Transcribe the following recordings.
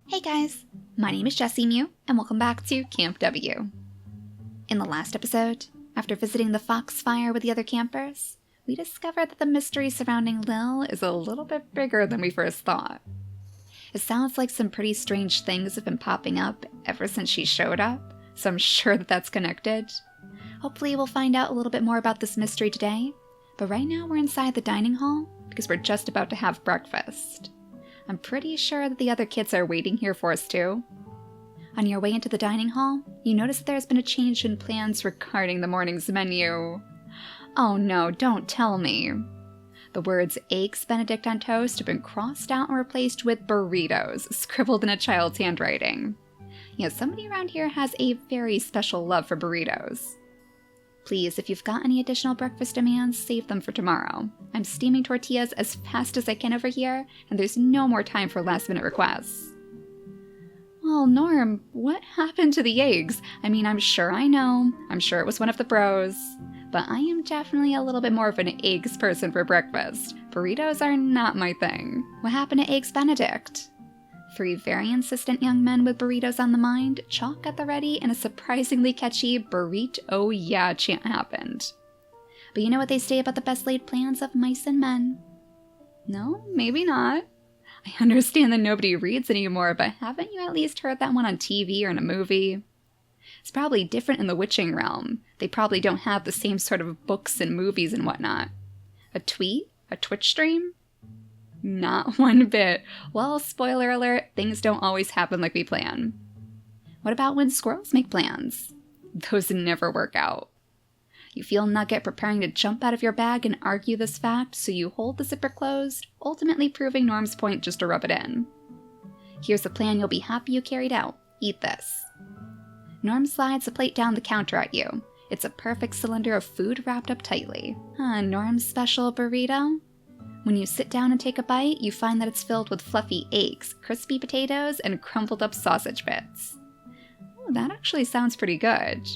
Hey guys, my name is JessiMew, and welcome back to Camp W. In the last episode, after visiting the foxfire with the other campers, we discovered that the mystery surrounding Lil is a little bit bigger than we first thought. It sounds like some pretty strange things have been popping up ever since she showed up, so I'm sure that that's connected. Hopefully we'll find out a little bit more about this mystery today, but right now we're inside the dining hall because we're just about to have breakfast. I'm pretty sure that the other kids are waiting here for us too. On your way into the dining hall, you notice that there has been a change in plans regarding the morning's menu. Oh no, don't tell me. The words Eggs Benedict on toast have been crossed out and replaced with burritos, scribbled in a child's handwriting. Yeah, somebody around here has a very special love for burritos. Please, if you've got any additional breakfast demands, save them for tomorrow. I'm steaming tortillas as fast as I can over here, and there's no more time for last-minute requests. Well, Norm, what happened to the eggs? I mean, I'm sure I know. I'm sure it was one of the bros. But I am definitely a little bit more of an eggs person for breakfast. Burritos are not my thing. What happened to Eggs Benedict? 3 very insistent young men with burritos on the mind, chalk at the ready, and a surprisingly catchy burrito oh yeah chant happened. But you know what they say about the best laid plans of mice and men? No, maybe not. I understand that nobody reads anymore, but haven't you at least heard that one on TV or in a movie? It's probably different in the witching realm. They probably don't have the same sort of books and movies and whatnot. A tweet? A Twitch stream? Not one bit. Well, spoiler alert, things don't always happen like we plan. What about when squirrels make plans? Those never work out. You feel Nugget preparing to jump out of your bag and argue this fact, so you hold the zipper closed, ultimately proving Norm's point just to rub it in. Here's a plan you'll be happy you carried out. Eat this. Norm slides a plate down the counter at you. It's a perfect cylinder of food wrapped up tightly. Norm's special burrito? When you sit down and take a bite, you find that it's filled with fluffy eggs, crispy potatoes, and crumpled up sausage bits. Oh, that actually sounds pretty good.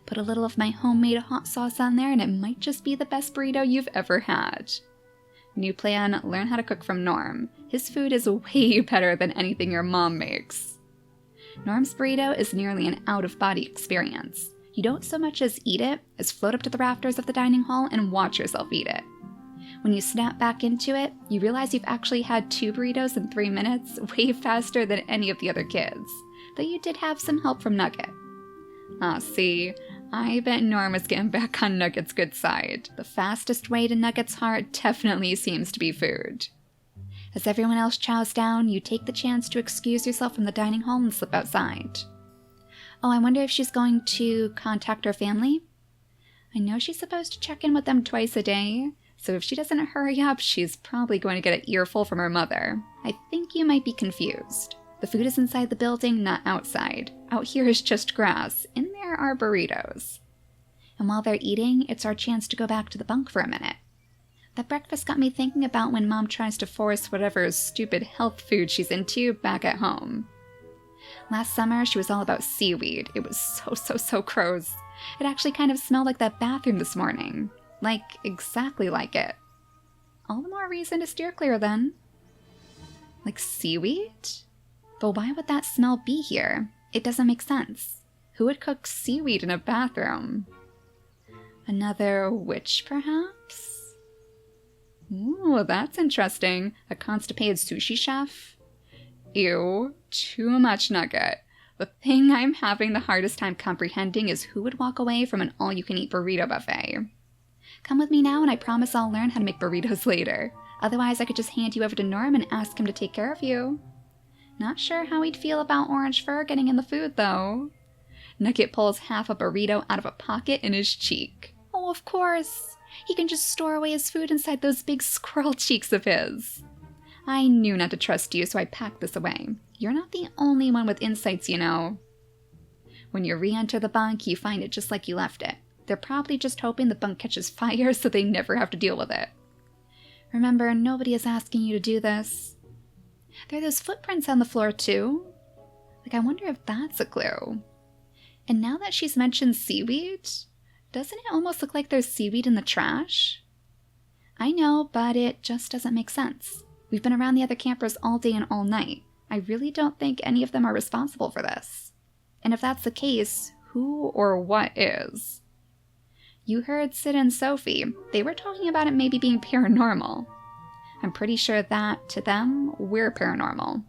Put a little of my homemade hot sauce on there and it might just be the best burrito you've ever had. New plan, learn how to cook from Norm. His food is way better than anything your mom makes. Norm's burrito is nearly an out-of-body experience. You don't so much as eat it, as float up to the rafters of the dining hall and watch yourself eat it. When you snap back into it, you realize you've actually had 2 burritos in 3 minutes, way faster than any of the other kids, though you did have some help from Nugget. See, I bet Norm is getting back on Nugget's good side. The fastest way to Nugget's heart definitely seems to be food. As everyone else chows down, you take the chance to excuse yourself from the dining hall and slip outside. Oh, I wonder if she's going to contact her family? I know she's supposed to check in with them twice a day, so if she doesn't hurry up, she's probably going to get an earful from her mother. I think you might be confused. The food is inside the building, not outside. Out here is just grass. In there are burritos. And while they're eating, it's our chance to go back to the bunk for a minute. That breakfast got me thinking about when Mom tries to force whatever stupid health food she's into back at home. Last summer, she was all about seaweed. It was so gross. It actually kind of smelled like that bathroom this morning. Like, exactly like it. All the more reason to steer clear then. Like seaweed? But why would that smell be here? It doesn't make sense. Who would cook seaweed in a bathroom? Another witch, perhaps? Ooh, that's interesting. A constipated sushi chef? Ew, too much Nugget. The thing I'm having the hardest time comprehending is who would walk away from an all-you-can-eat burrito buffet. Come with me now and I promise I'll learn how to make burritos later. Otherwise, I could just hand you over to Norm and ask him to take care of you. Not sure how he'd feel about orange fur getting in the food, though. Nugget pulls half a burrito out of a pocket in his cheek. Oh, of course. He can just store away his food inside those big squirrel cheeks of his. I knew not to trust you, so I packed this away. You're not the only one with insights, you know. When you re-enter the bunk, you find it just like you left it. They're probably just hoping the bunk catches fire so they never have to deal with it. Remember, nobody is asking you to do this. There are those footprints on the floor, too. Like, I wonder if that's a clue. And now that she's mentioned seaweed, doesn't it almost look like there's seaweed in the trash? I know, but it just doesn't make sense. We've been around the other campers all day and all night. I really don't think any of them are responsible for this. And if that's the case, who or what is? You heard Sid and Sophie. They were talking about it maybe being paranormal. I'm pretty sure that, to them, we're paranormal.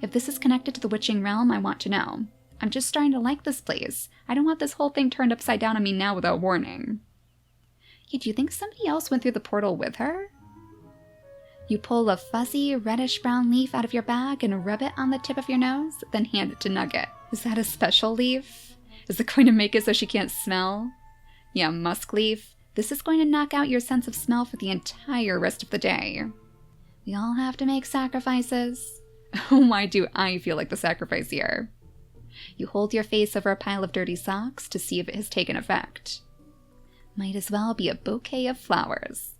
If this is connected to the witching realm, I want to know. I'm just starting to like this place. I don't want this whole thing turned upside down on me now without warning. Hey, do you think somebody else went through the portal with her? You pull a fuzzy, reddish-brown leaf out of your bag and rub it on the tip of your nose, then hand it to Nugget. Is that a special leaf? Is it going to make it so she can't smell? Yeah, musk leaf. This is going to knock out your sense of smell for the entire rest of the day. We all have to make sacrifices. Oh, why do I feel like the sacrifice here? You hold your face over a pile of dirty socks to see if it has taken effect. Might as well be a bouquet of flowers.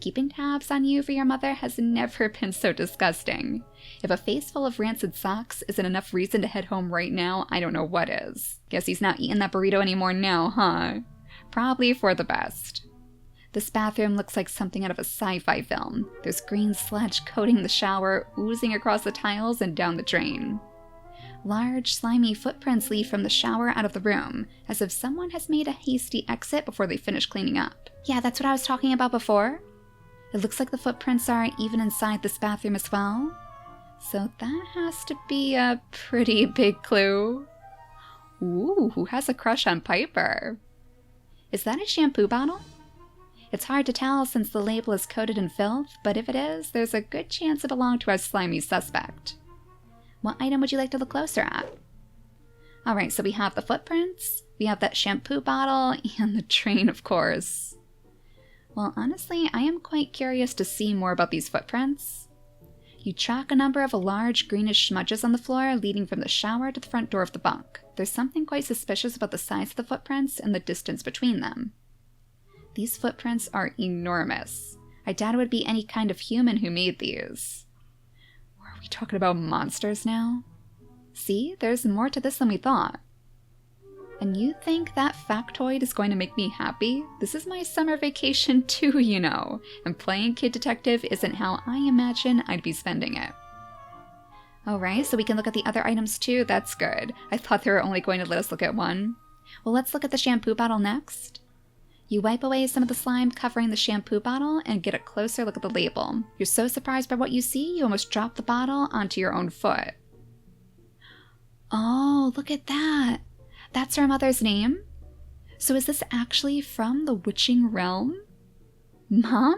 Keeping tabs on you for your mother has never been so disgusting. If a face full of rancid socks isn't enough reason to head home right now, I don't know what is. Guess he's not eating that burrito anymore now, huh? Probably for the best. This bathroom looks like something out of a sci-fi film. There's green sludge coating the shower, oozing across the tiles and down the drain. Large, slimy footprints leave from the shower out of the room, as if someone has made a hasty exit before they finish cleaning up. Yeah, that's what I was talking about before. It looks like the footprints are even inside this bathroom as well. So that has to be a pretty big clue. Ooh, who has a crush on Piper? Is that a shampoo bottle? It's hard to tell since the label is coated in filth, but if it is, there's a good chance it belonged to our slimy suspect. What item would you like to look closer at? Alright, so we have the footprints, we have that shampoo bottle, and the drain, of course. Well, honestly, I am quite curious to see more about these footprints. You track a number of large greenish smudges on the floor leading from the shower to the front door of the bunk. There's something quite suspicious about the size of the footprints and the distance between them. These footprints are enormous. I doubt it would be any kind of human who made these. Or are we talking about monsters now? See, there's more to this than we thought. And you think that factoid is going to make me happy? This is my summer vacation too, you know, and playing kid detective isn't how I imagine I'd be spending it. Alright, so we can look at the other items too, that's good. I thought they were only going to let us look at one. Well, let's look at the shampoo bottle next. You wipe away some of the slime covering the shampoo bottle and get a closer look at the label. You're so surprised by what you see, you almost drop the bottle onto your own foot. Oh, look at that! That's her mother's name? So is this actually from the witching realm? Mom?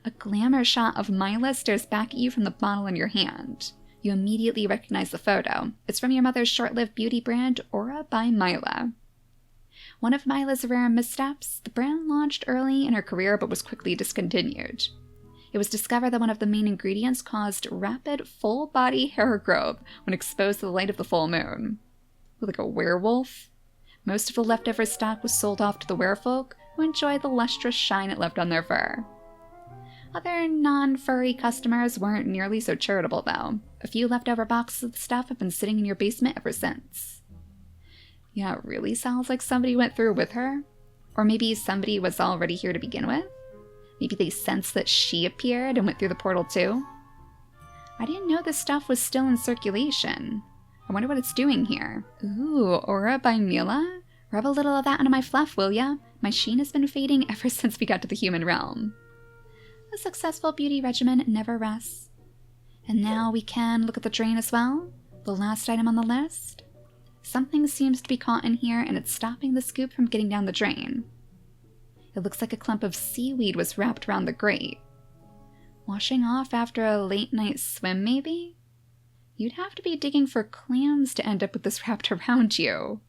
A glamour shot of Mila stares back at you from the bottle in your hand. You immediately recognize the photo. It's from your mother's short-lived beauty brand, Aura by Mila. One of Mila's rare missteps, the brand launched early in her career but was quickly discontinued. It was discovered that one of the main ingredients caused rapid, full-body hair growth when exposed to the light of the full moon. Like a werewolf? Most of the leftover stock was sold off to the werefolk, who enjoyed the lustrous shine it left on their fur. Other non-furry customers weren't nearly so charitable, though. A few leftover boxes of the stuff have been sitting in your basement ever since. Yeah, it really sounds like somebody went through with her. Or maybe somebody was already here to begin with. Maybe they sensed that she appeared and went through the portal too. I didn't know this stuff was still in circulation. I wonder what it's doing here. Ooh, Aura by Mila? Rub a little of that onto my fluff, will ya? My sheen has been fading ever since we got to the human realm. A successful beauty regimen never rests. And now we can look at the drain as well. The last item on the list. Something seems to be caught in here and it's stopping the scoop from getting down the drain. It looks like a clump of seaweed was wrapped around the grate. Washing off after a late night swim, maybe? You'd have to be digging for clams to end up with this wrapped around you.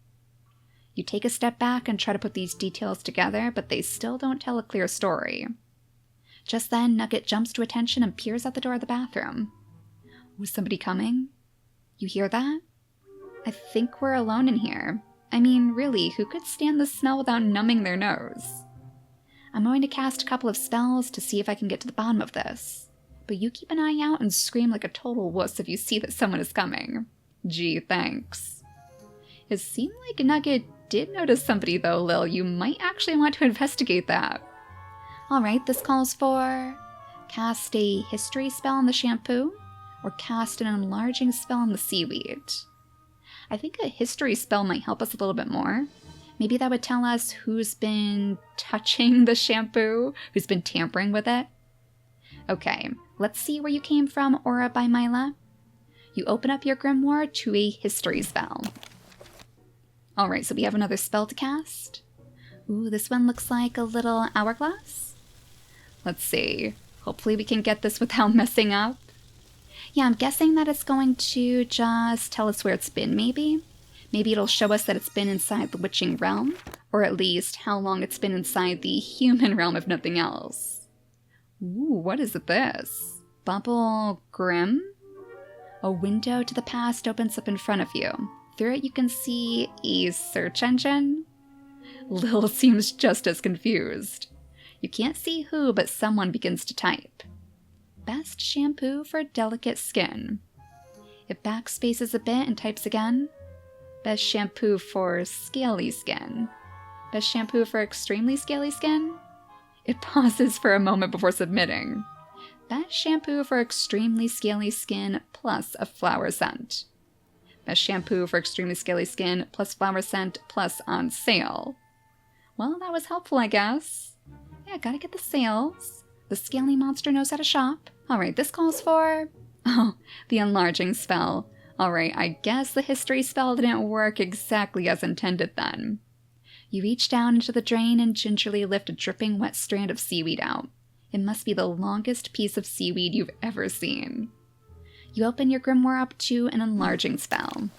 You take a step back and try to put these details together, but they still don't tell a clear story. Just then, Nugget jumps to attention and peers out the door of the bathroom. Was somebody coming? You hear that? I think we're alone in here. I mean, really, who could stand the smell without numbing their nose? I'm going to cast a couple of spells to see if I can get to the bottom of this. But you keep an eye out and scream like a total wuss if you see that someone is coming. Gee, thanks. It seemed like Nugget did notice somebody though, Lil. You might actually want to investigate that. Alright, this calls for... cast a history spell on the shampoo. or cast an enlarging spell on the seaweed. I think a history spell might help us a little bit more. Maybe that would tell us who's been touching the shampoo, who's been tampering with it. Okay, let's see where you came from, Aura by Myla. You open up your grimoire to a history spell. Alright, so we have another spell to cast. Ooh, this one looks like a little hourglass. Let's see. Hopefully we can get this without messing up. Yeah, I'm guessing that it's going to just tell us where it's been, maybe? Maybe it'll show us that it's been inside the witching realm, or at least how long it's been inside the human realm, if nothing else. Ooh, what is this? Bubble Grim? A window to the past opens up in front of you. Through it you can see a search engine. Lil seems just as confused. You can't see who, but someone begins to type. Best shampoo for delicate skin. It backspaces a bit and types again. Best shampoo for scaly skin. Best shampoo for extremely scaly skin. It pauses for a moment before submitting. Best shampoo for extremely scaly skin plus a flower scent. Best shampoo for extremely scaly skin plus flower scent plus on sale. Well, that was helpful, I guess. Yeah, gotta get the sales. The scaly monster knows how to shop. Alright, this calls for... Oh, the enlarging spell. Alright, I guess the history spell didn't work exactly as intended then. You reach down into the drain and gingerly lift a dripping wet strand of seaweed out. It must be the longest piece of seaweed you've ever seen. You open your grimoire up to an enlarging spell.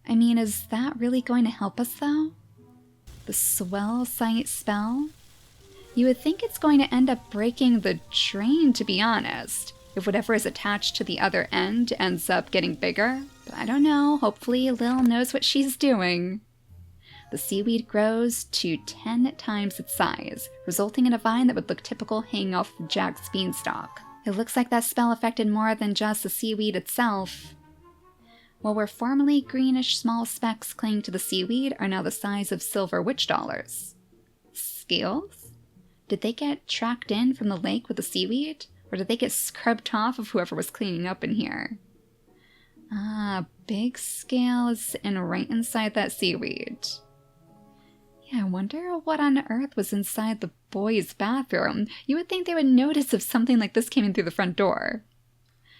I mean, is that really going to help us though? The swell sight spell? You would think it's going to end up breaking the drain, to be honest, if whatever is attached to the other end ends up getting bigger. But I don't know, hopefully Lil knows what she's doing. The seaweed grows to 10 times its size, resulting in a vine that would look typical hanging off Jack's beanstalk. It looks like that spell affected more than just the seaweed itself. What were formerly greenish small specks clinging to the seaweed are now the size of silver witch dollars. Scales? Did they get tracked in from the lake with the seaweed? Or did they get scrubbed off of whoever was cleaning up in here? Ah, big scales and right inside that seaweed. Yeah, I wonder what on earth was inside the boys' bathroom. You would think they would notice if something like this came in through the front door.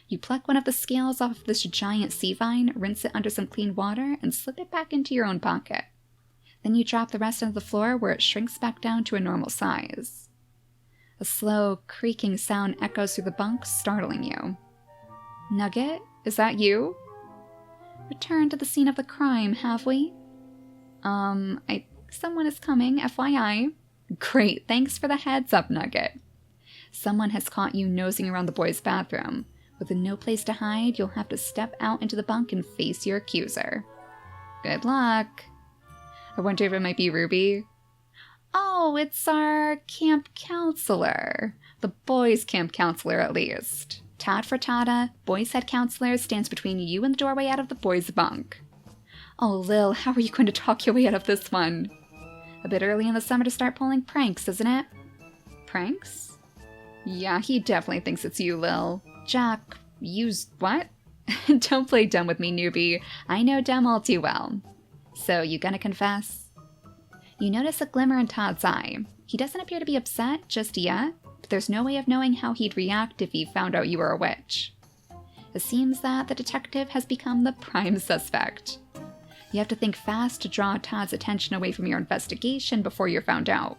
You pluck one of the scales off of this giant sea vine, rinse it under some clean water, and slip it back into your own pocket. Then you drop the rest onto the floor where it shrinks back down to a normal size. A slow, creaking sound echoes through the bunk, startling you. Nugget, is that you? Return to the scene of the crime, have we? Someone is coming, FYI. Great, thanks for the heads up, Nugget. Someone has caught you nosing around the boys' bathroom. With no place to hide, you'll have to step out into the bunk and face your accuser. Good luck. I wonder if it might be Ruby. Oh, it's our camp counselor. The boys' camp counselor, at least. Todd Frittata, boys' head counselor, stands between you and the doorway out of the boys' bunk. Oh, Lil, how are you going to talk your way out of this one? A bit early in the summer to start pulling pranks, isn't it? Pranks? Yeah, he definitely thinks it's you, Lil. Jack, used what? Don't play dumb with me, newbie. I know dumb all too well. So, you gonna confess? You notice a glimmer in Todd's eye. He doesn't appear to be upset just yet, but there's no way of knowing how he'd react if he found out you were a witch. It seems that the detective has become the prime suspect. You have to think fast to draw Todd's attention away from your investigation before you're found out.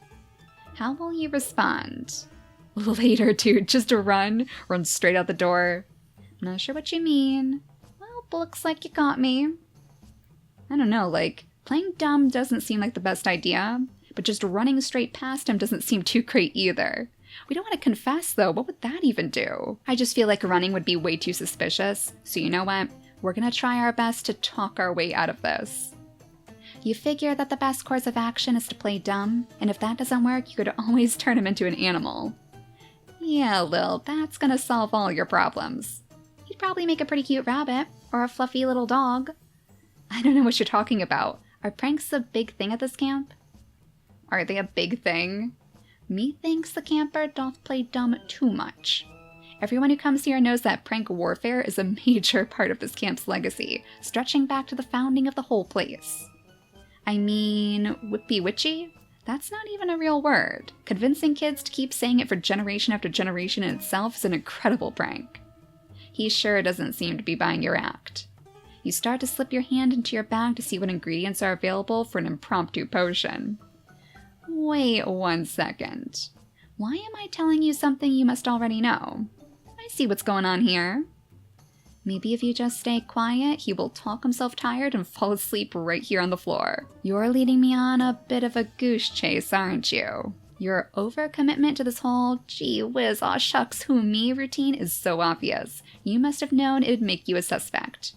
How will you respond? Later, dude, just run straight out the door. Not sure what you mean. Well, looks like you got me. I don't know, like, playing dumb doesn't seem like the best idea, but just running straight past him doesn't seem too great either. We don't want to confess, though. What would that even do? I just feel like running would be way too suspicious, so you know what? We're gonna try our best to talk our way out of this. You figure that the best course of action is to play dumb, and if that doesn't work, you could always turn him into an animal. Yeah, Lil, that's gonna solve all your problems. He'd probably make a pretty cute rabbit, or a fluffy little dog. I don't know what you're talking about. Are pranks a big thing at this camp? Are they a big thing? Methinks the camper doth play dumb too much. Everyone who comes here knows that prank warfare is a major part of this camp's legacy, stretching back to the founding of the whole place. I mean, whippy witchy? That's not even a real word. Convincing kids to keep saying it for generation after generation in itself is an incredible prank. He sure doesn't seem to be buying your act. You start to slip your hand into your bag to see what ingredients are available for an impromptu potion. Wait 1 second. Why am I telling you something you must already know? I see what's going on here. Maybe if you just stay quiet, he will talk himself tired and fall asleep right here on the floor. You're leading me on a bit of a goose chase, aren't you? Your overcommitment to this whole gee whiz, aw shucks, who me routine is so obvious. You must have known it'd make you a suspect.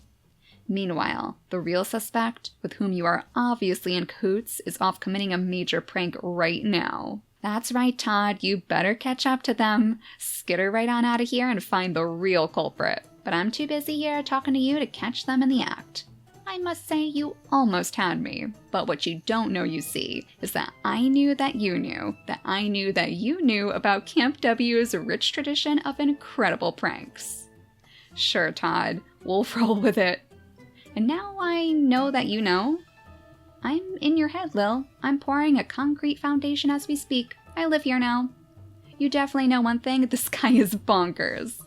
Meanwhile, the real suspect, with whom you are obviously in cahoots, is off committing a major prank right now. That's right, Todd, you better catch up to them. Skitter right on out of here and find the real culprit. But I'm too busy here talking to you to catch them in the act. I must say you almost had me. But what you don't know, you see, is that I knew that you knew, that I knew that you knew about Camp W's rich tradition of incredible pranks. Sure, Todd, we'll roll with it. And now I know that you know. I'm in your head, Lil. I'm pouring a concrete foundation as we speak. I live here now. You definitely know one thing, this guy is bonkers.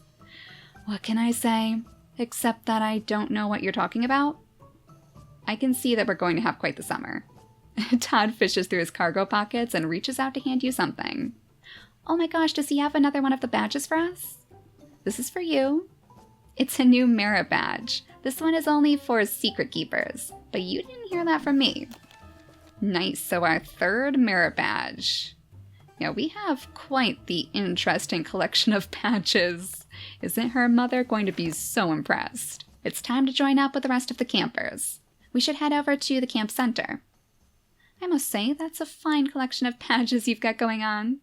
What can I say? Except that I don't know what you're talking about. I can see that we're going to have quite the summer. Todd fishes through his cargo pockets and reaches out to hand you something. Oh my gosh, does he have another one of the badges for us? This is for you. It's a new merit badge. This one is only for secret keepers, but you didn't hear that from me. Nice, so our third merit badge. Yeah, we have quite the interesting collection of badges. Isn't her mother going to be so impressed? It's time to join up with the rest of the campers. We should head over to the camp center. I must say, that's a fine collection of badges you've got going on.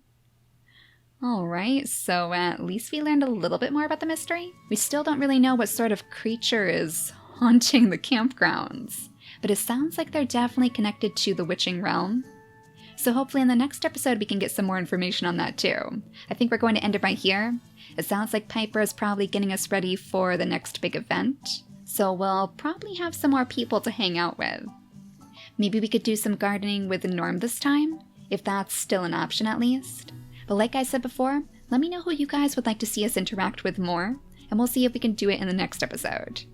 Alright, so at least we learned a little bit more about the mystery. We still don't really know what sort of creature is haunting the campgrounds, but it sounds like they're definitely connected to the witching realm. So hopefully in the next episode we can get some more information on that too. I think we're going to end it right here. It sounds like Piper is probably getting us ready for the next big event, so we'll probably have some more people to hang out with. Maybe we could do some gardening with Norm this time, if that's still an option at least. But like I said before, let me know who you guys would like to see us interact with more, and we'll see if we can do it in the next episode.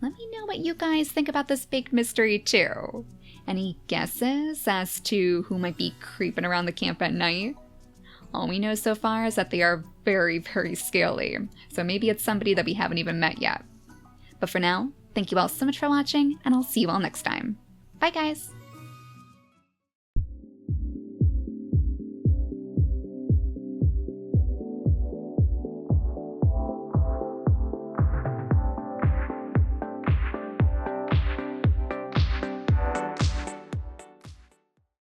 Let me know what you guys think about this big mystery too. Any guesses as to who might be creeping around the camp at night? All we know so far is that they are very, very scaly, so maybe it's somebody that we haven't even met yet. But for now, thank you all so much for watching, and I'll see you all next time. Bye guys!